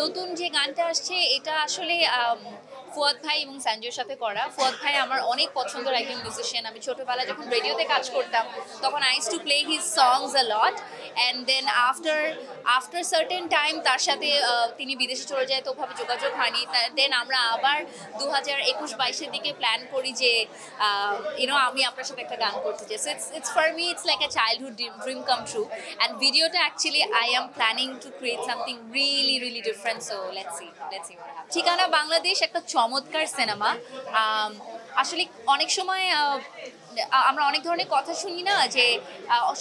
নতুন যে গানটা আসছে এটা আসলে ফুয়াদ ভাই এবং সঞ্জয়ের সাথে করা। ফুয়াদ ভাই আমার অনেক পছন্দের একজন মিউজিশিয়ান। আমি ছোটবেলায় যখন রেডিওতে কাজ করতাম তখন I used to play his songs a lot, and then after certain time তার সাথে তিনি বিদেশে চলে যায়, তো ওভাবে যোগাযোগ হয়নি। দেন আমরা আবার 2021-22-এর দিকে প্ল্যান করি যে আমি আপনার সাথে একটা গান করতে চাই। So it's for me it's like a childhood dream come true, and ভিডিওটা actually I am planning to create something really really different. So let's see what happens. ঠিকানা বাংলাদেশ একটা চমৎকার সিনেমা। আসলে অনেক সময় আমরা অনেক ধরনের কথা শুনি না, যে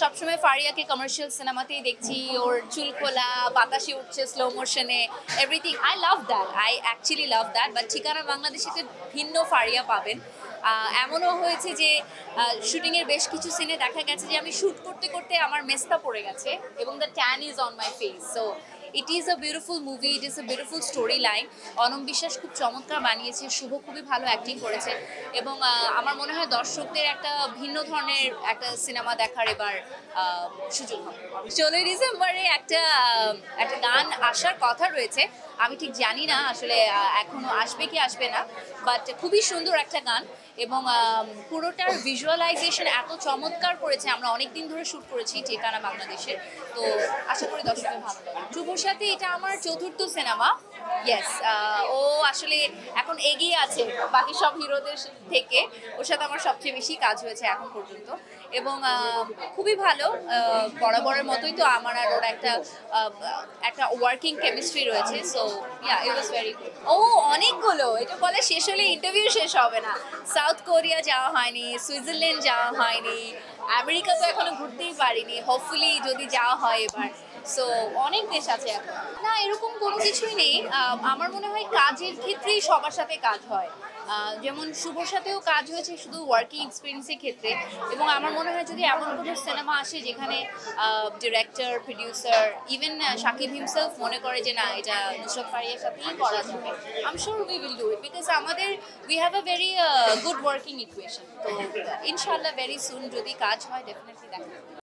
সবসময় ফারিয়াকে কমার্শিয়াল সিনেমাতেই দেখছি, ওর চুল খোলা, বাতাসে উঠছে স্লো মোশনে, everything. I love that, I actually love that, but ঠিকানা বাংলাদেশে ভিন্ন ফারিয়া পাবেন। এমনও হয়েছে যে শুটিংয়ের বেশ কিছু সিনে দেখা গেছে যে আমি শ্যুট করতে করতে আমার মেস্তা পড়ে গেছে এবং the tan is on my face. So it is a beautiful movie, it is a beautiful story line. Anam Biswas খুব চমৎকার বানিয়েছে, শুভ খুবই ভালো অ্যাক্টিং করেছে, এবং আমার মনে হয় দর্শকদের একটা ভিন্ন ধরনের একটা সিনেমা দেখার এবার সুযোগ হবে। 16 ডিসেম্বরে একটা গান আসার কথা রয়েছে, আমি ঠিক জানি না আসলে এখনো আসবে কি আসবে না, বাট খুবই সুন্দর একটা গান, এবং পুরোটার ভিজুয়ালাইজেশন এত চমৎকার করেছে। আমরা অনেকদিন ধরে শ্যুট করেছি ঠিকানা বাংলাদেশে, তো আশা করি দর্শকের ভালো লাগবে। শুভর সাথে এটা আমার 4র্থ সিনেমা। ইয়েস, ও আসলে এখন এগিয়ে আছে বাকি সব হিরোদের থেকে, ওর সাথে আমার সবচেয়ে বেশি কাজ হয়েছে এখন পর্যন্ত, এবং খুবই ভালো। বরাবরের মতোই তো আমার আর ওর একটা ওয়ার্কিং কেমিস্ট্রি রয়েছে। So yeah, it was very good. ও অনেকগুলো, এটা বলে শেষ হলে ইন্টারভিউ শেষ হবে না। সাউথ কোরিয়া যাওয়া হয়নি, সুইজারল্যান্ড যাওয়া হয়নি, আমেরিকা তো এখনো ঘুরতেই পারিনি, হোপফুলি যদি যাওয়া হয় এবার। সো অনেক দেশ আছে এখন। না, এরকম কোনো কিছুই নেই। আমার মনে হয় কাজের ক্ষেত্রেই সবার সাথে কাজ হয়। যেমন শুভর সাথেও কাজ হয়েছে শুধু ওয়ার্কিং এক্সপিরিয়েন্সের ক্ষেত্রে, এবং আমার মনে হয় যদি এমন কোনো সিনেমা আসে যেখানে director, producer, even Shakib himself মনে করে যে না, এটা নুসরাত ফারিয়ার সাথেই করা যাবে, I am sure we will do it, because we have a very good working equation. তো ইনশাআল্লাহ ভেরি সুন যদি কাজ হয় ডেফিনেটলি দেখা